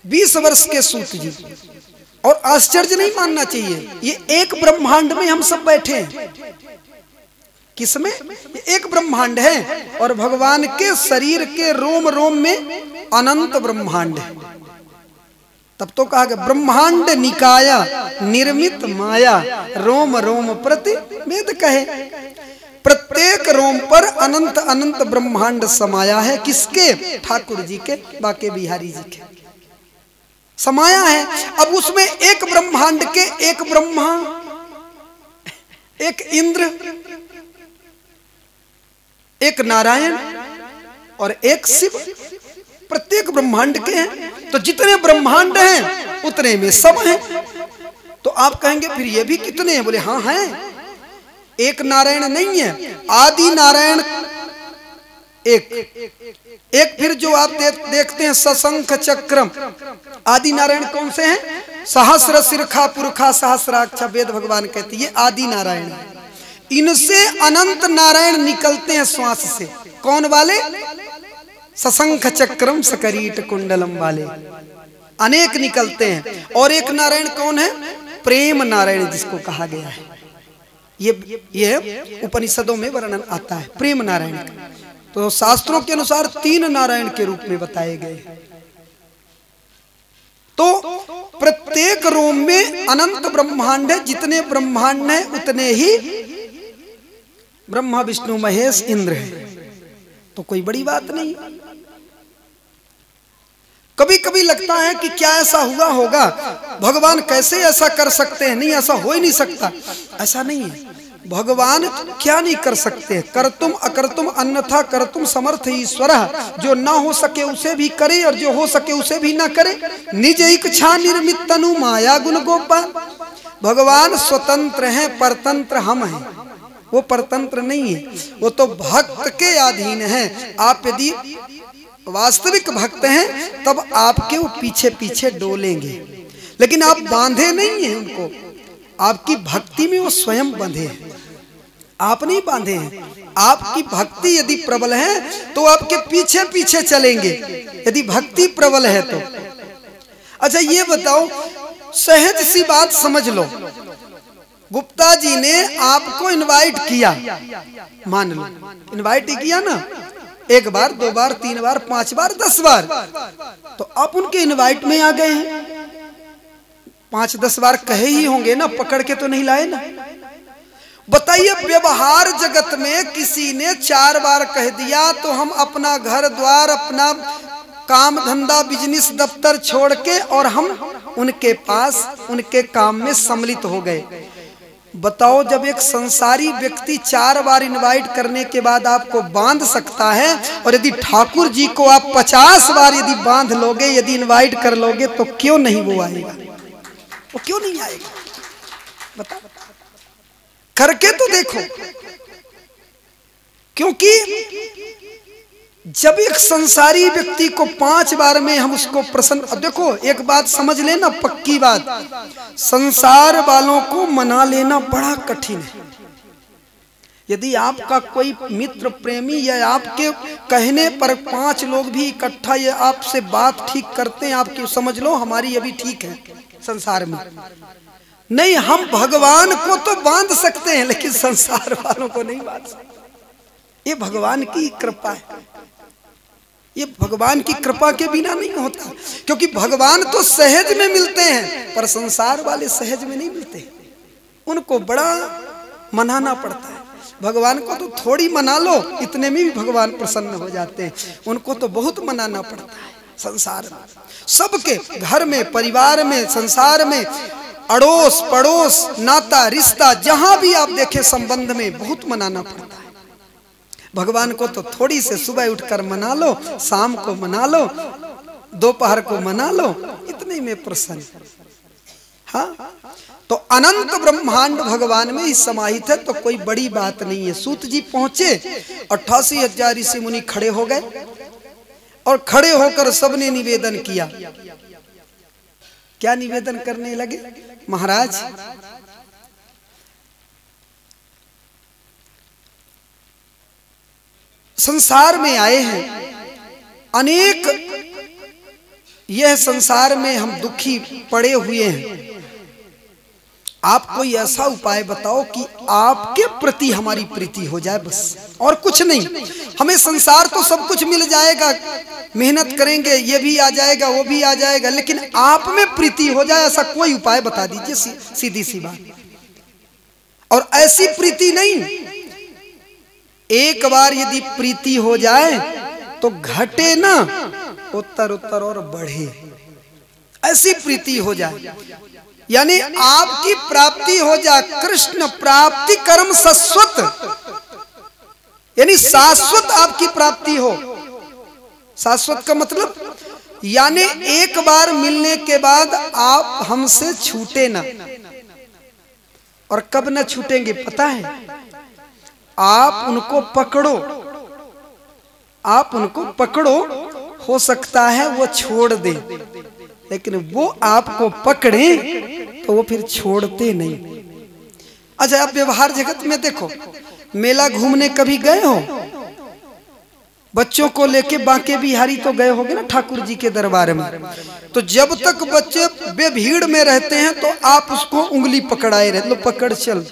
20 वर्ष के सूत जी। और आश्चर्य नहीं मानना चाहिए, ये एक ब्रह्मांड में हम सब बैठे हैं। किसमें? ये एक ब्रह्मांड है और भगवान के शरीर के रोम रोम में अनंत ब्रह्मांड है। तब तो कहा गया ब्रह्मांड निकाया निर्मित माया रोम रोम प्रति वेद कहे। प्रत्येक रोम पर अनंत अनंत ब्रह्मांड समाया है। किसके? ठाकुर जी के, बाके बिहारी जी के समाया है। अब उसमें एक ब्रह्मांड के एक ब्रह्मा, एक इंद्र, एक नारायण और एक शिव, प्रत्येक ब्रह्मांड के हैं। तो जितने ब्रह्मांड हैं उतने में सब हैं। तो आप कहेंगे फिर ये भी कितने हैं? बोले हाँ हैं, एक नारायण नहीं है, आदि नारायण एक फिर जो आप देखते हैं सशंख चक्रम, आदि नारायण कौन से हैं? सहस्र शिरखा पुरखा सहस्राक्ष, वेद भगवान कहते हैं ये आदि नारायण है। इनसे अनंत नारायण निकलते हैं श्वास से। कौन वाले? सशंख चक्रम सकरीट कुंडलम वाले अनेक निकलते हैं। और एक नारायण कौन है? प्रेम नारायण जिसको कहा गया है। ये उपनिषदों में वर्णन आता है प्रेम नारायण का। तो शास्त्रों के अनुसार 3 नारायण के रूप में बताए गए। तो प्रत्येक रोम में अनंत ब्रह्मांड है। जितने ब्रह्मांड है उतने ही ब्रह्मा विष्णु महेश इंद्र है। तो कोई बड़ी बात नहीं। कभी कभी लगता है कि क्या ऐसा हुआ होगा, भगवान कैसे ऐसा कर सकते हैं? नहीं, ऐसा हो ही नहीं सकता। ऐसा नहीं है। भगवान क्या नहीं कर सकते? करतुम अकर्तुम अन्यथा करतुम समर्थ ईश्वर। जो ना हो सके उसे भी करे और जो हो सके उसे भी ना करे। निज इच्छा निर्मित तनु माया गुण गोपाल। भगवान स्वतंत्र हैं, परतंत्र हम हैं। वो परतंत्र नहीं है, वो तो भक्त के अधीन है। आप यदि वास्तविक भक्त हैं तब आपके वो पीछे पीछे डोलेंगे, लेकिन आप बांधे नहीं हैं उनको। आपकी भक्ति में वो स्वयं बंधे हैं, आप नहीं बांधे हैं। आपकी भक्ति यदि प्रबल है तो आपके पीछे पीछे चलेंगे, यदि भक्ति प्रबल है तो। अच्छा ये बताओ, सहज सी बात समझ लो, गुप्ता जी ने आपको इनवाइट किया, मान लो इनवाइट ही किया ना, 1 बार 2 बार 3 बार 5 बार 10 बार, तो आप उनके इनवाइट में आ गए हैं। 5-10 बार कहे ही होंगे ना, पकड़ के तो नहीं लाए ना। बताइए व्यवहार जगत में किसी ने 4 बार कह दिया तो हम अपना घर द्वार, अपना काम धंधा, बिजनेस दफ्तर छोड़ के और हम उनके पास उनके काम में सम्मिलित हो गए। बताओ, जब एक संसारी व्यक्ति 4 बार इनवाइट करने के बाद आपको बांध सकता है, और यदि ठाकुर जी को आप 50 बार यदि बांध लोगे, यदि इनवाइट कर लोगे, तो क्यों नहीं वो आएगा? वो क्यों नहीं आएगा? बताओ, करके तो देखो। क्योंकि जब एक संसारी व्यक्ति को 5 बार में हम उसको प्रसन्न, अब देखो एक बात समझ लेना, पक्की बात, संसार वालों को मना लेना बड़ा कठिन है। यदि आपका कोई मित्र प्रेमी या आपके कहने पर 5 लोग भी इकट्ठा ये आपसे बात ठीक करते हैं, आपकी समझ लो हमारी अभी ठीक है संसार में। नहीं, हम भगवान को तो बांध सकते हैं लेकिन संसार वालों को नहीं बांध सकते। ये भगवान की कृपा है, ये भगवान की कृपा के बिना नहीं होता। क्योंकि भगवान तो सहज में मिलते हैं, पर संसार वाले सहज में नहीं मिलते, उनको बड़ा मनाना पड़ता है। भगवान को तो थोड़ी मना लो, इतने में भी भगवान प्रसन्न हो जाते हैं। उनको तो बहुत मनाना पड़ता है। संसार में सबके घर में, परिवार में, संसार में, अड़ोस पड़ोस, नाता रिश्ता, जहां भी आप देखें संबंध में बहुत मनाना पड़ता है। भगवान को तो थोड़ी से सुबह उठकर मना लो, शाम को मना लो, दोपहर को मना लो, इतने में प्रसन्न। हाँ, तो अनंत ब्रह्मांड भगवान में ही समाहित है, तो कोई बड़ी बात नहीं है। सूत जी पहुंचे, 88,000 ऋषि मुनि खड़े हो गए और खड़े होकर सबने निवेदन किया। क्या निवेदन करने लगे? महाराज, संसार में आए हैं, अनेक यह संसार में हम दुखी पड़े हुए हैं, आप कोई ऐसा उपाय बताओ कि आपके प्रति हमारी प्रीति हो जाए, बस और कुछ नहीं। हमें संसार तो सब कुछ मिल जाएगा, मेहनत करेंगे ये भी आ जाएगा वो भी आ जाएगा, लेकिन आप में प्रीति हो जाए ऐसा कोई उपाय बता दीजिए, सीधी सी बात। और ऐसी प्रीति नहीं, एक बार यदि प्रीति हो जाए तो घटे ना, उत्तर उत्तर और बढ़े, ऐसी प्रीति हो जाए, यानी आपकी प्राप्ति हो जाए। कृष्ण प्राप्ति कर्म शाश्वत, यानी शाश्वत आपकी प्राप्ति हो। शाश्वत का मतलब यानी एक बार मिलने के बाद आप हमसे छूटे ना। और कब न छूटेंगे पता है? आप उनको पकड़ो, आप उनको पकड़ो, हो सकता है वो छोड़ दे, लेकिन वो आपको पकड़े तो वो फिर छोड़ते नहीं। अच्छा, आप व्यवहार जगत में देखो, मेला घूमने कभी गए हो? बच्चों को लेके बांके बिहारी तो गए होगे ना ठाकुर जी के दरबार में। तो जब तक बच्चे बेभीड़ में रहते हैं तो आप उसको उंगली पकड़ाए रहते, लो पकड़ चल,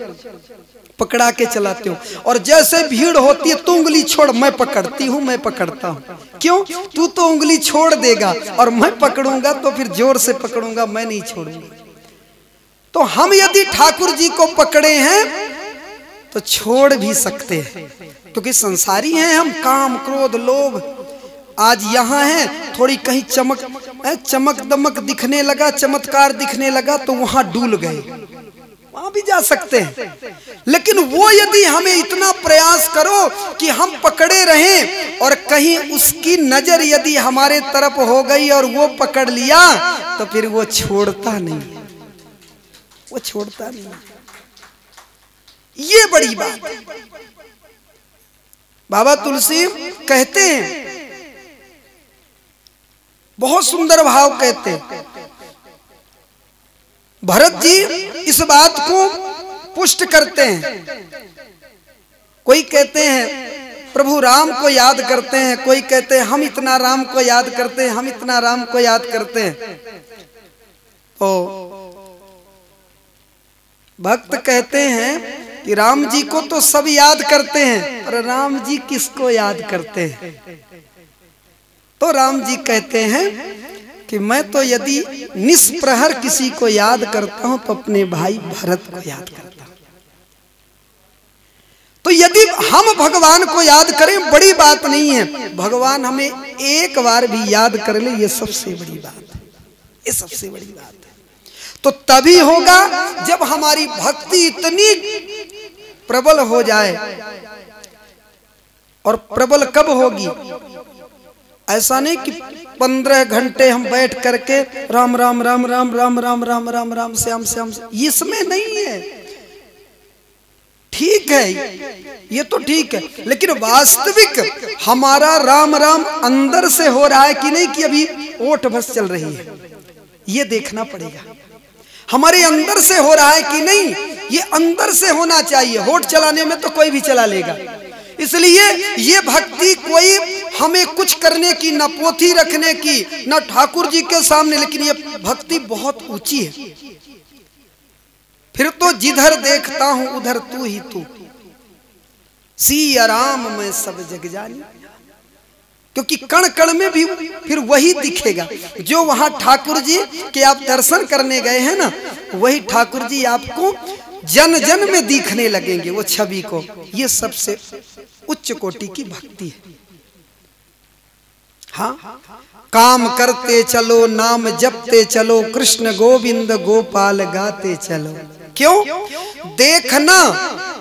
पकड़ा के चलाते हो। और जैसे भीड़ होती है तो उंगली छोड़, मैं पकड़ती हूँ, मैं पकड़ता हूँ। क्यों? तू तो उंगली छोड़ देगा और मैं पकड़ूंगा तो फिर जोर से पकड़ूंगा, मैं नहीं छोड़ूंगा। तो हम यदि ठाकुर जी को पकड़े हैं तो छोड़ भी सकते हैं, क्योंकि संसारी हैं हम। काम क्रोध लोभ आज यहाँ है, थोड़ी कहीं चमक दमक दिखने लगा, चमत्कार दिखने लगा तो वहां डूल गए, वहां भी जा सकते हैं। लेकिन वो यदि हमें इतना प्रयास करो कि हम पकड़े रहें और कहीं उसकी नजर यदि हमारे तरफ हो गई और वो पकड़ लिया तो फिर वो छोड़ता नहीं, वो छोड़ता नहीं। ये बड़ी बात है। बाबा तुलसी कहते हैं, बहुत सुंदर भाव कहते हैं। भरत जी इस बात को पुष्ट करते हैं। कोई कहते हैं प्रभु राम को याद करते हैं, कोई कहते हैं हम इतना राम को याद करते हैं, हम इतना राम को याद करते हैं। तो भक्त कहते हैं कि राम जी को तो सब याद करते हैं, और राम जी किसको याद करते हैं? तो राम जी कहते हैं कि मैं तो यदि निष्प्रहर किसी को याद करता हूं तो अपने भाई भरत को याद करता हूं। तो यदि हम भगवान को याद करें बड़ी बात नहीं है, भगवान हमें एक बार भी याद कर ले, ये सबसे बड़ी बात है, ये सबसे बड़ी बात है। तो तभी होगा जब हमारी भक्ति इतनी प्रबल हो जाए। और प्रबल कब होगी? ऐसा नहीं कि 15 घंटे हम बैठ करके राम राम राम राम राम राम राम राम राम श्याम श्याम, इसमें नहीं है। ठीक है, ये तो ठीक है, लेकिन वास्तविक हमारा राम राम अंदर से हो रहा है कि नहीं, कि अभी ओठ बस चल रही है, ये देखना पड़ेगा। हमारे अंदर से हो रहा है कि नहीं, ये अंदर से होना चाहिए। होठ चलाने में तो कोई भी चला लेगा। इसलिए ये भक्ति कोई हमें कुछ करने की, न पोथी रखने की, न ठाकुर जी के सामने, लेकिन ये भक्ति बहुत ऊंची है। फिर तो जिधर देखता हूं उधर तू ही तू, सिया राम मैं सब जग जानी। क्योंकि कण कण में भी फिर वही दिखेगा। जो वहां ठाकुर जी के आप दर्शन करने गए हैं ना, वही ठाकुर जी आपको जन जन में दिखने लगेंगे, वो छवि को। ये सबसे उच्च कोटि की भक्ति है। हाँ, काम करते चलो, नाम जपते चलो, कृष्ण गोविंद गोपाल गाते चलो। क्यों? देखना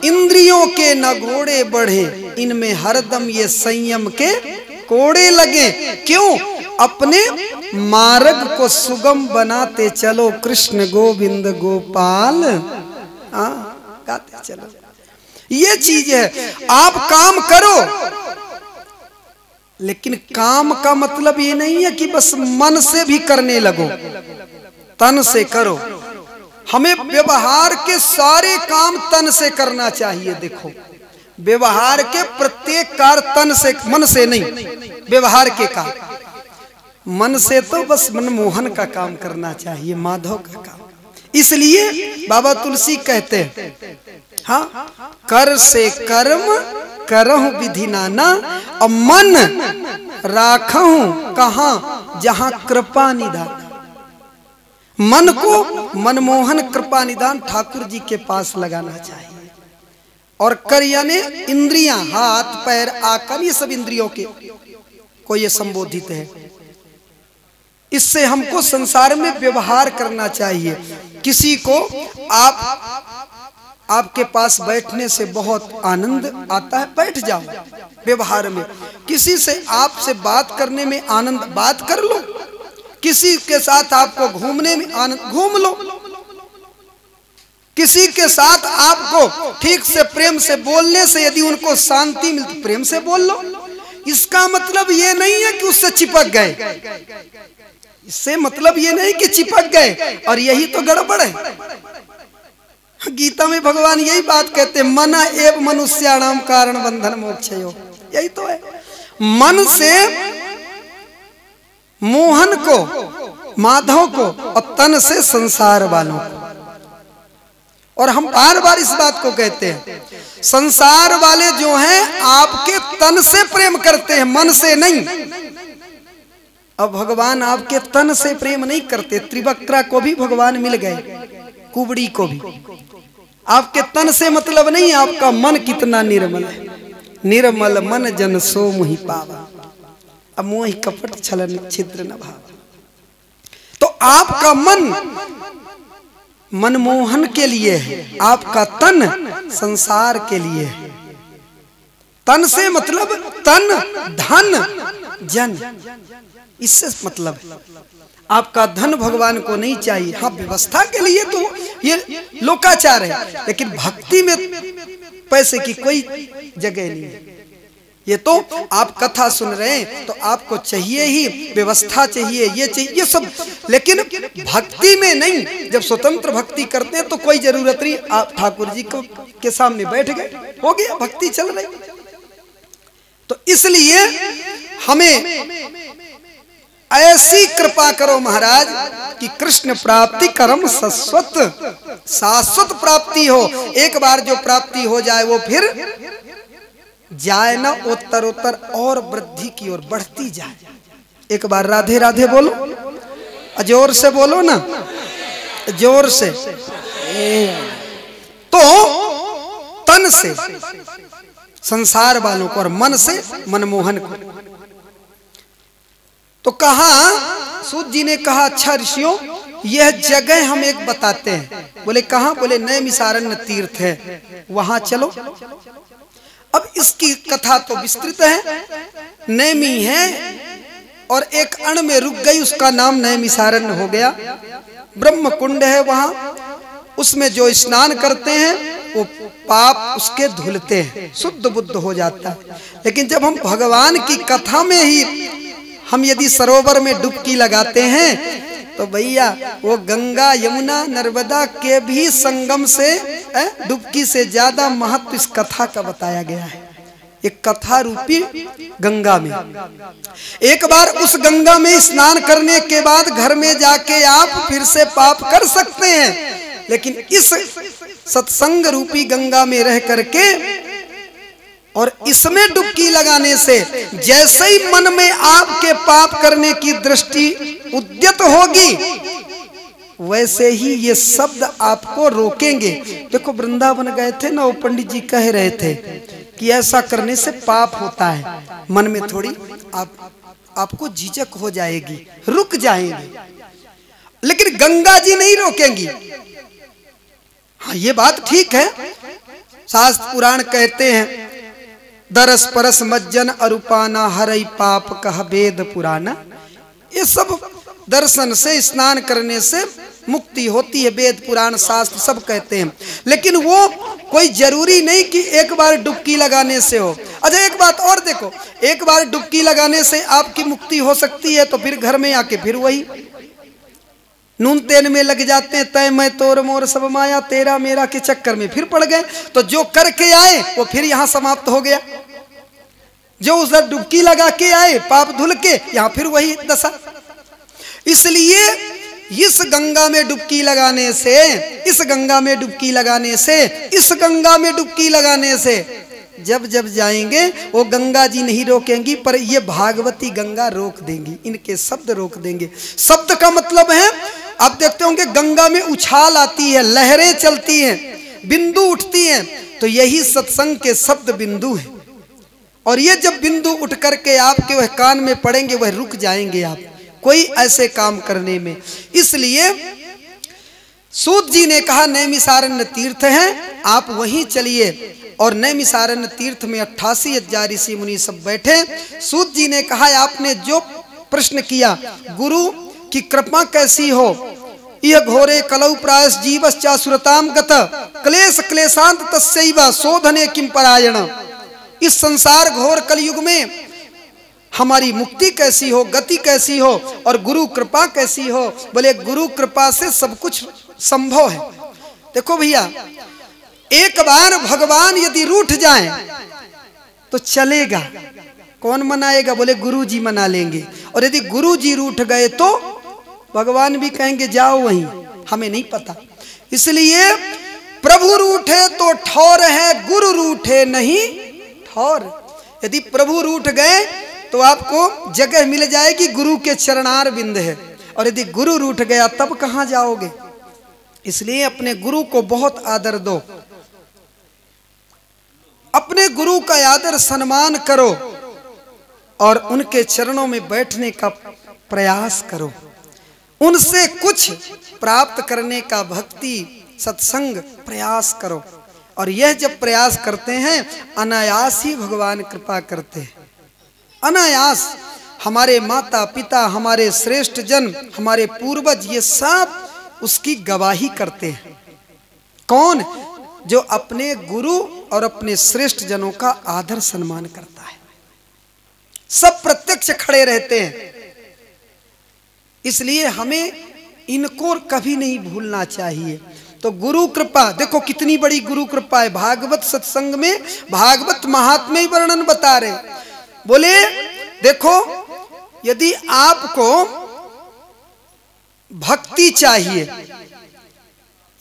इंद्रियों के न घोड़े बढ़े, इनमें हरदम ये संयम के कोड़े लगे। क्यों? अपने मार्ग को सुगम बनाते चलो, कृष्ण गोविंद गोपाल गाते चलो। ये चीज है। आप काम करो, लेकिन काम का मतलब ये नहीं है कि बस मन से भी करने लगो, तन से करो। हमें व्यवहार के सारे काम तन से करना चाहिए। देखो, व्यवहार के प्रत्येक कार्य तन से, मन से नहीं। व्यवहार के कार्य मन से तो बस मनमोहन का काम करना चाहिए, माधव का काम। इसलिए बाबा तुलसी कहते हैं, हाँ, कर से कर्म करहु विधि नाना, और मन राखहु कहाँ जहां कृपा निधान। मन को मनमोहन कृपा निधान ठाकुर जी के पास लगाना चाहिए। और कर यानी इंद्रियां, हाथ पैर आकर, ये सब इंद्रियों के को ये संबोधित है। इससे हमको संसार में व्यवहार करना चाहिए। किसी को आपके पास बैठने से बहुत आनंद आता है, बैठ जाओ व्यवहार में। किसी से आपसे बात करने में आनंद, बात कर लो। किसी के साथ आपको घूमने में आनंद, घूम लो। किसी के साथ आपको ठीक से प्रेम से बोलने से यदि उनको शांति मिलती, प्रेम से बोल लो। इसका मतलब ये नहीं है कि उससे चिपक गए, इससे मतलब ये नहीं कि चिपक गए, और यही तो गड़बड़ है। गीता में भगवान यही बात कहते हैं, मना एव मनुष्याणाम कारण बंधन मोक्षयो। यही तो है, मन से मोहन को, माधव को, और तन से संसार वालों को। और हम बार बार इस बात को कहते हैं, संसार वाले जो हैं आपके तन से प्रेम करते हैं, मन से नहीं। अब भगवान आपके तन से प्रेम नहीं करते। त्रिवक्रा को भी भगवान मिल गए, कुबड़ी को भी। आपके तन से मतलब नहीं, आपका मन कितना निर्मल है। निर्मल मन जन सो मोहि पावा, अब मोहि कपट छलन छिद्र न भावा। तो आपका मन मनमोहन के लिए है, आपका तन संसार के लिए है। तन से मतलब तन धन जन, इससे मतलब आपका धन भगवान को नहीं चाहिए। हाँ, व्यवस्था के लिए तो ये लोकाचार है, लेकिन भक्ति में पैसे की कोई जगह नहीं है। ये तो आप कथा सुन रहे हैं तो आपको चाहिए ही, व्यवस्था चाहिए, ये चाहिए, ये सब। लेकिन भक्ति में नहीं। जब स्वतंत्र भक्ति करते हैं तो कोई जरूरत नहीं, आप ठाकुर जी को के सामने बैठ गए, हो गया, भक्ति चल रही। तो इसलिए हमें ऐसी कृपा करो महाराज कि कृष्ण प्राप्ति कर्म शाश्वत, शाश्वत प्राप्ति हो। एक बार जो प्राप्ति हो जाए वो फिर जाए ना, उत्तरोत्तर और वृद्धि की ओर बढ़ती जाए। एक बार राधे राधे बोलो, जोर से बोलो ना, जोर से। तो तन से संसार वालों को और मन से मनमोहन को। तो कहा, सूत जी ने कहा, अच्छा ऋषियों, यह जगह हम एक बताते हैं। बोले कहां? बोले नैमिषारण्य तीर्थ है, वहां चलो। अब इसकी कथा तो विस्तृत है। नैमी है और एक अण में रुक गई, उसका नाम नैमिषारण्य हो गया। ब्रह्म कुंड है वहां, उसमें जो स्नान करते हैं वो पाप उसके धुलते हैं, शुद्ध बुद्ध हो जाता है। लेकिन जब हम भगवान की कथा में ही हम यदि सरोवर में डुबकी लगाते हैं तो भैया वो गंगा यमुना नर्मदा के भी संगम से डुबकी से ज्यादा महत्व इस कथा का बताया गया है। एक कथा रूपी गंगा में, एक बार उस गंगा में स्नान करने के बाद घर में जाके आप फिर से पाप कर सकते हैं, लेकिन इस सत्संग रूपी गंगा में रह करके और इसमें डुबकी लगाने से जैसे ही मन में आपके पाप करने की दृष्टि उद्यत होगी, वैसे ही ये शब्द आपको रोकेंगे। देखो वृंदावन गए थे ना, वो पंडित जी कह रहे थे कि ऐसा करने से पाप होता है। मन में थोड़ी आपको झिझक हो जाएगी, रुक जाएंगे, लेकिन गंगा जी नहीं रोकेंगी। हाँ, ये बात ठीक है। शास्त्र पुराण कहते हैं, दरस परस मज्जन अरूपाना हरई पाप कह वेद पुराना। ये सब दर्शन से, स्नान करने से मुक्ति होती है, वेद पुराण शास्त्र सब कहते हैं। लेकिन वो कोई जरूरी नहीं कि एक बार डुबकी लगाने से हो। अच्छा, एक बात और देखो, एक बार डुबकी लगाने से आपकी मुक्ति हो सकती है, तो फिर घर में आके फिर वही नून तेल में लग जाते हैं, तय मैं तोर मोर सब माया तेरा मेरा के चक्कर में फिर पड़ गए। तो जो करके आए वो फिर यहाँ समाप्त हो गया। जो उधर डुबकी लगा के आए पाप धुल के, यहाँ फिर वही दशा। इसलिए इस गंगा में डुबकी लगाने से, इस गंगा में डुबकी लगाने से, इस गंगा में डुबकी लगाने से जब जब जाएंगे वो गंगा जी नहीं रोकेंगी, पर ये भागवती गंगा रोक देंगी, इनके शब्द रोक देंगे। शब्द का मतलब है, आप देखते होंगे गंगा में उछाल आती है, लहरें चलती हैं, बिंदु उठती हैं, तो यही सत्संग के शब्द बिंदु है। और ये जब बिंदु उठ करके आपके वह कान में पड़ेंगे, वह रुक जाएंगे आप कोई ऐसे काम करने में। इसलिए सूत जी ने कहा नैमिषारण्य तीर्थ है, आप वहीं चलिए। और नैमिषारण्य तीर्थ में 88,000 ऋषि मुनि सब बैठे। सूत जी ने कहा आपने जो प्रश्न किया, गुरु की कृपा कैसी हो, यह घोरे कलौ प्रायस जीवश्चासुरताम गत क्लेश क्लेशांत तस्यैव शोधने किम परायण। इस संसार घोर कलयुग में हमारी मुक्ति कैसी हो, गति कैसी हो, और गुरु कृपा कैसी हो। बोले गुरु कृपा से सब कुछ संभव है। देखो भैया, एक बार भगवान यदि रूठ जाएं तो चलेगा, कौन मनाएगा? बोले गुरु जी मना लेंगे। और यदि गुरु जी रूठ गए तो भगवान भी कहेंगे जाओ वहीं, हमें नहीं पता। इसलिए प्रभु रूठे तो ठौर है, गुरु रूठे नहीं ठौर। यदि प्रभु रूठ गए तो आपको जगह मिल जाएगी, गुरु के चरणार बिंद है। और यदि गुरु रूठ गया तब कहां जाओगे? इसलिए अपने गुरु को बहुत आदर दो, अपने गुरु का आदर सम्मान करो और उनके चरणों में बैठने का प्रयास करो, उनसे कुछ प्राप्त करने का भक्ति सत्संग प्रयास करो। और यह जब प्रयास करते हैं अनायास ही भगवान कृपा करते हैं। अनायास हमारे माता पिता, हमारे श्रेष्ठ जन, हमारे पूर्वज, ये सब उसकी गवाही करते हैं। कौन? जो अपने गुरु और अपने श्रेष्ठ जनों का आदर सम्मान करता है। सब प्रत्यक्ष खड़े रहते हैं। इसलिए हमें इनको कभी नहीं भूलना चाहिए। तो गुरु कृपा देखो कितनी बड़ी गुरु कृपा है। भागवत सत्संग में भागवत महात्म्य वर्णन बता रहे, बोले देखो यदि आपको भक्ति चाहिए,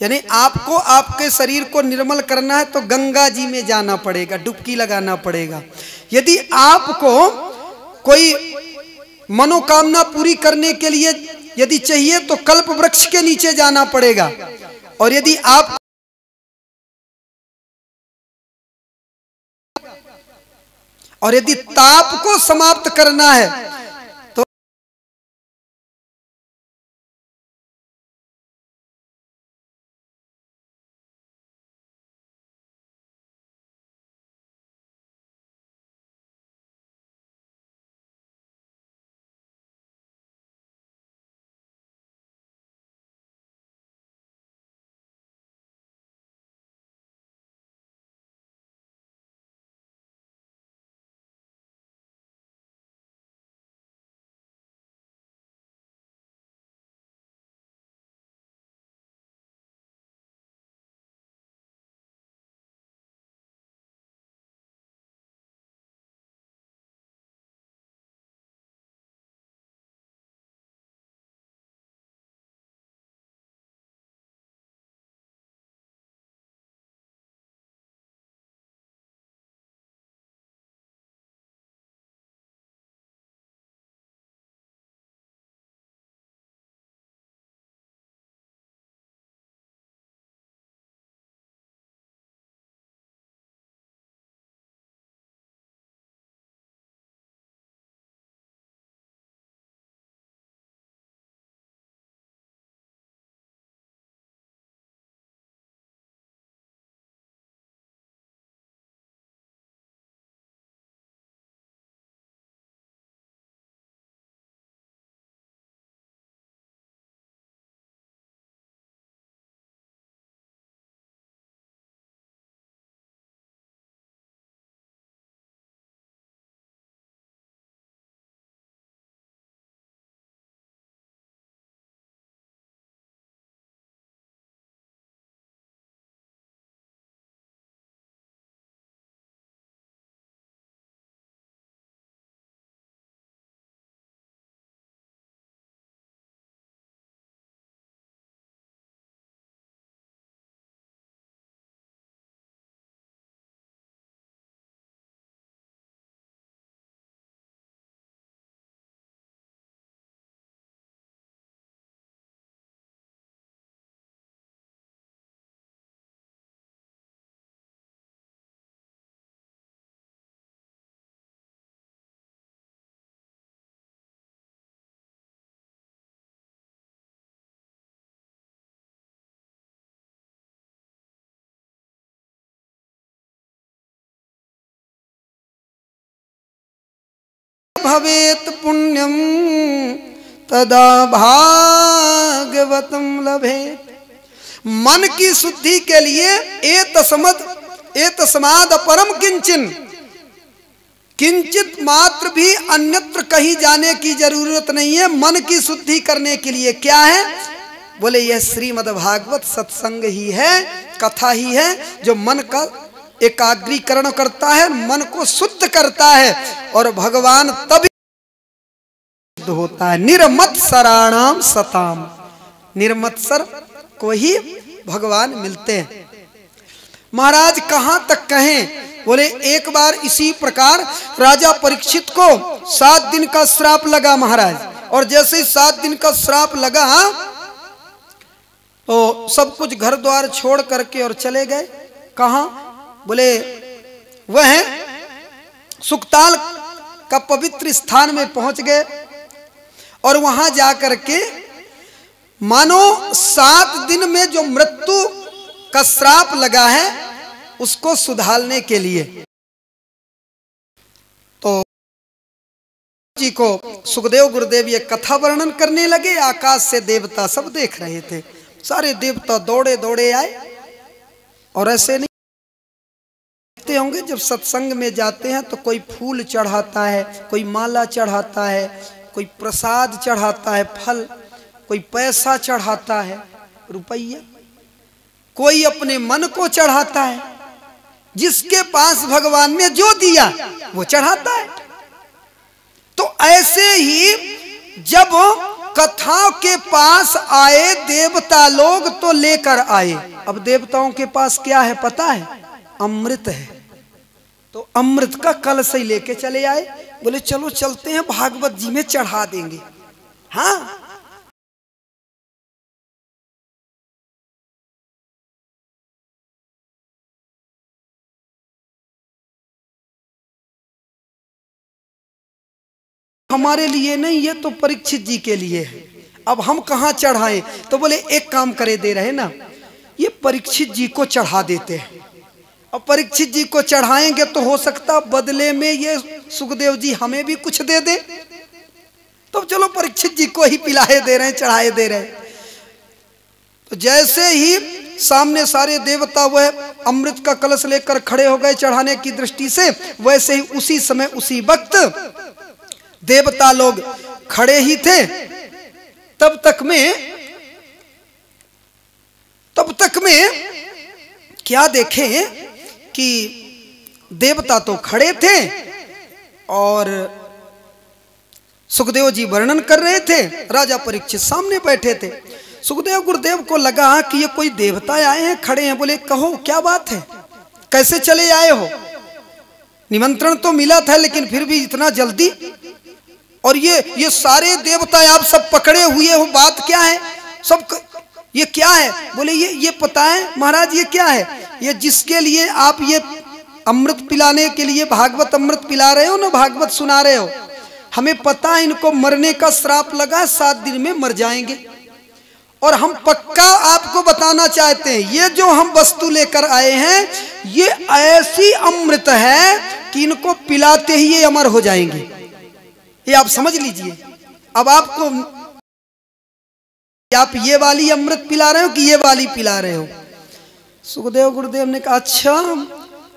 यानी आपको आपके शरीर को निर्मल करना है, तो गंगा जी में जाना पड़ेगा, डुबकी लगाना पड़ेगा। यदि आपको कोई मनोकामना पूरी करने के लिए यदि चाहिए तो कल्प वृक्ष के नीचे जाना पड़ेगा। और यदि आप और यदि ताप को समाप्त करना है भवेत पुण्यम तदा भागवतम लभेत। मन की शुद्धि के लिए एतस्माद् अपरम किंचिन, किंचित मात्र भी अन्यत्र कहीं जाने की जरूरत नहीं है मन की शुद्धि करने के लिए। क्या है? बोले यह श्रीमद् भागवत सत्संग ही है, कथा ही है जो मन का एकाग्रीकरण करता है, मन को शुद्ध करता है और भगवान तभी शुद्ध होता है। निर्मत्सराणाम सताम, निर्मत्सर को ही भगवान मिलते हैं। महाराज कहां तक कहें? बोले एक बार इसी प्रकार राजा परीक्षित को 7 दिन का श्राप लगा महाराज, और जैसे ही 7 दिन का श्राप लगा तो सब कुछ घर द्वार छोड़ करके और चले गए। कहां? बोले वह सुकताल का पवित्र स्थान में पहुंच गए और वहां जाकर के मानो 7 दिन में जो मृत्यु का श्राप लगा है उसको सुधारने के लिए। तो जी को सुखदेव गुरुदेव ये कथा वर्णन करने लगे। आकाश से देवता सब देख रहे थे, सारे देवता दौड़े दौड़े आए। और ऐसे नहीं होंगे, जब सत्संग में जाते हैं तो कोई फूल चढ़ाता है, कोई माला चढ़ाता है, कोई प्रसाद चढ़ाता है, फल, कोई पैसा चढ़ाता है, रुपया, कोई अपने मन को चढ़ाता है। जिसके पास भगवान ने जो दिया वो चढ़ाता है। तो ऐसे ही जब कथा के पास आए देवता लोग तो लेकर आए। अब देवताओं के पास क्या है पता है? अमृत है। तो अमृत का कलश ही लेके चले आए। बोले चलो चलते हैं भागवत जी में चढ़ा देंगे। हाँ, हमारे लिए नहीं, ये तो परीक्षित जी के लिए है। अब हम कहाँ चढ़ाएं? तो बोले एक काम करे दे रहे ना, ये परीक्षित जी को चढ़ा देते हैं। अब परीक्षित जी को चढ़ाएंगे तो हो सकता बदले में ये सुखदेव जी हमें भी कुछ दे दे। तो चलो परीक्षित जी को ही पिलाए दे रहे हैं, चढ़ाए दे रहे हैं। तो जैसे ही सामने सारे देवता वह अमृत का कलश लेकर खड़े हो गए चढ़ाने की दृष्टि से, वैसे ही उसी समय उसी वक्त देवता लोग खड़े ही थे। तब तक में क्या देखें कि देवता तो खड़े थे और सुखदेव जी वर्णन कर रहे थे, राजा परीक्षित सामने बैठे थे। सुखदेव गुरुदेव को लगा कि ये कोई देवता आए हैं, खड़े हैं। बोले कहो क्या बात है, कैसे चले आए हो? निमंत्रण तो मिला था लेकिन फिर भी इतना जल्दी, और ये सारे देवता आप सब पकड़े हुए हो, बात क्या है? सब ये क्या है? बोले ये पता है महाराज, ये क्या है? ये जिसके लिए आप ये अमृत पिलाने के लिए भागवत अमृत पिला रहे हो ना, भागवत सुना रहे हो, हमें पता है इनको मरने का श्राप लगा, 7 दिन में मर जाएंगे। और हम पक्का आपको बताना चाहते हैं, ये जो हम वस्तु लेकर आए हैं ये ऐसी अमृत है कि इनको पिलाते ही ये अमर हो जाएंगे। ये आप समझ लीजिए। अब आपको आप ये वाली अमृत पिला रहे हो कि ये वाली पिला रहे हो? सुखदेव गुरुदेव ने कहा अच्छा,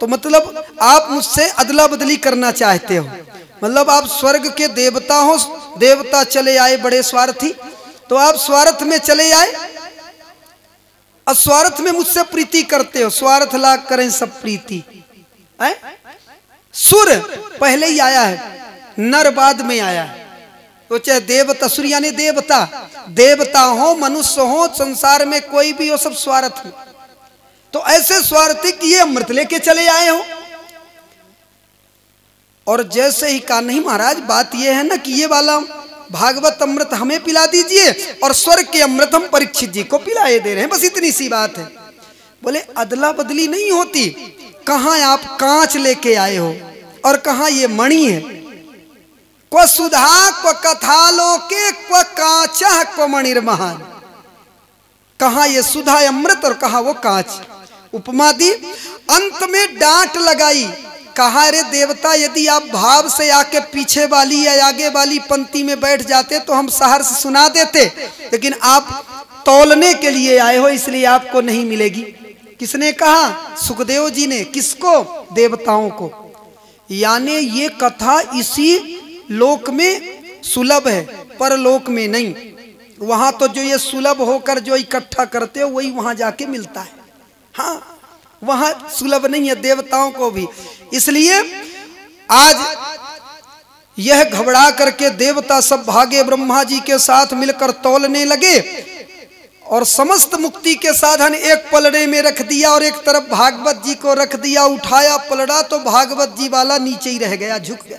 तो मतलब आप मुझसे अदला बदली करना चाहते हो, मतलब आप स्वर्ग के देवता हो, देवता चले आए बड़े स्वार्थी, तो आप स्वार्थ में चले आए और स्वार्थ में मुझसे प्रीति करते हो। स्वार्थ लाग करें सब प्रीति है? सुर पहले ही आया है, नर बाद में आया है। तो चाहे देवता, सुर यानी देवता, देवता हो मनुष्य हो, संसार में कोई भी हो, सब स्वार्थ में। तो ऐसे स्वार्थी कि ये अमृत लेके चले आए हो। और जैसे ही कहा नहीं महाराज, बात ये है ना कि ये वाला भागवत अमृत हमें पिला दीजिए और स्वर्ग के अमृत हम परीक्षित जी को पिलाए दे रहे हैं, बस इतनी सी बात है। बोले अदला बदली नहीं होती। कहाँ आप कांच लेके आए हो और कहाँ ये मणि है? क्व सुधा क्व कथालोके क्व कांचा क्व मणिर्महान। कहाँ ये सुधा अमृत और कहाँ वो कांच। उपमा दी, अंत में डांट लगाई, कहा रे देवता, यदि आप भाव से आके पीछे वाली या आगे वाली पंक्ति में बैठ जाते तो हम सहर्ष सुना देते, लेकिन आप तौलने के लिए आए हो इसलिए आपको नहीं मिलेगी। किसने कहा? सुखदेव जी ने। किसको? देवताओं को। यानी ये कथा इसी लोक में सुलभ है, परलोक में नहीं। वहां तो जो ये सुलभ होकर जो इकट्ठा करते हो वही वहां जाके मिलता है। हाँ, वहां सुलभ नहीं है देवताओं को भी। इसलिए आज यह घबरा करके देवता सब भागे, ब्रह्मा जी के साथ मिलकर तौलने लगे और समस्त मुक्ति के साधन एक पलड़े में रख दिया और एक तरफ भागवत जी को रख दिया। उठाया पलड़ा तो भागवत जी वाला नीचे ही रह गया, झुक गया।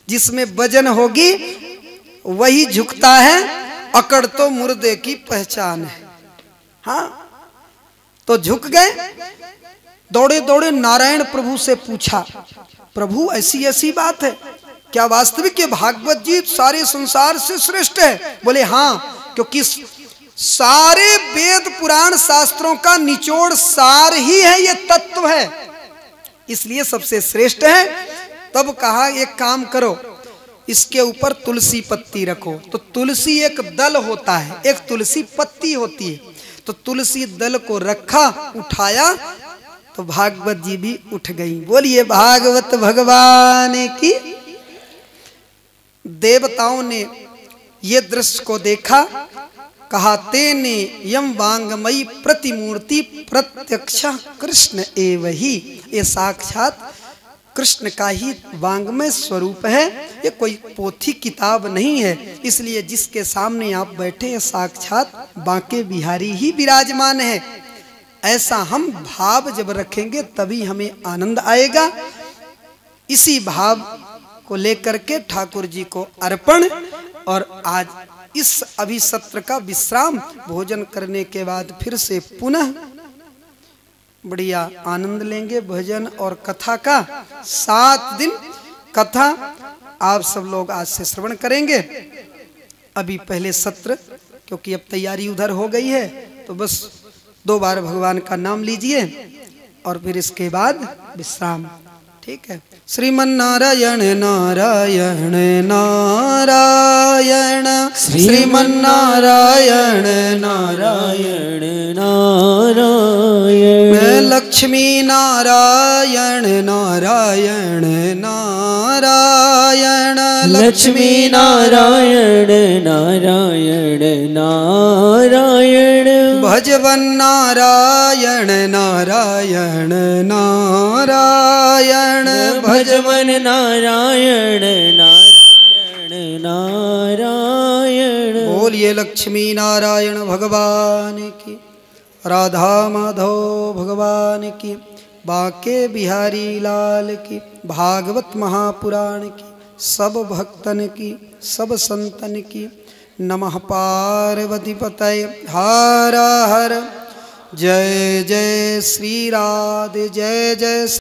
जिसमें वजन होगी वही झुकता है, अकड़ तो मुर्दे की पहचान है। हाँ, तो झुक गए। दौड़े दौड़े नारायण प्रभु से पूछा, प्रभु ऐसी ऐसी बात है क्या? वास्तविक ये भागवत जी सारे संसार से श्रेष्ठ है? बोले हाँ, क्योंकि सारे वेद पुराण शास्त्रों का निचोड़ सार ही है, ये तत्व है, इसलिए सबसे श्रेष्ठ है। तब कहा एक काम करो, इसके ऊपर तुलसी पत्ती रखो। तो तुलसी एक दल होता है, एक तुलसी पत्ती होती है। तो तुलसी दल को रखा, उठाया तो भागवत जी भी उठ गई। बोलिए भागवत भगवान की। देवताओं ने ये दृश्य को देखा, कहा तेने यम वांगमयी प्रतिमूर्ति प्रत्यक्ष कृष्ण एव ही। ये साक्षात कृष्ण का ही वांगमय स्वरूप है, ये कोई पोथी किताब नहीं है। इसलिए जिसके सामने आप बैठे हैं साक्षात बांके बिहारी ही विराजमान है। ऐसा हम भाव जब रखेंगे तभी हमें आनंद आएगा। इसी भाव को लेकर के ठाकुर जी को अर्पण। और आज इस अभी सत्र का विश्राम, भोजन करने के बाद फिर से पुनः बढ़िया आनंद लेंगे भजन और कथा का। 7 दिन कथा आप सब लोग आज से श्रवण करेंगे। अभी पहले सत्र, क्योंकि अब तैयारी उधर हो गई है, तो बस 2 बार भगवान का नाम लीजिए और फिर इसके बाद विश्राम। ठीक है। श्रीमन्नारायण नारायण नारायण, श्रीमन्नारायण नारायण नारायण, लक्ष्मी नारायण नारायण नारायण, लक्ष्मी नारायण नारायण नारायण, भजवन नारायण नारायण नारायण, भजवन नारायण नारायण नारायण। बोलिए लक्ष्मी नारायण भगवान की, राधा माधव भगवान की, बांके बिहारी लाल की, भागवत महापुराण की, सब भक्तन की, सब संतन की। नमः पार्वती पतये हर हर। जय जय श्री राधे, जय जय।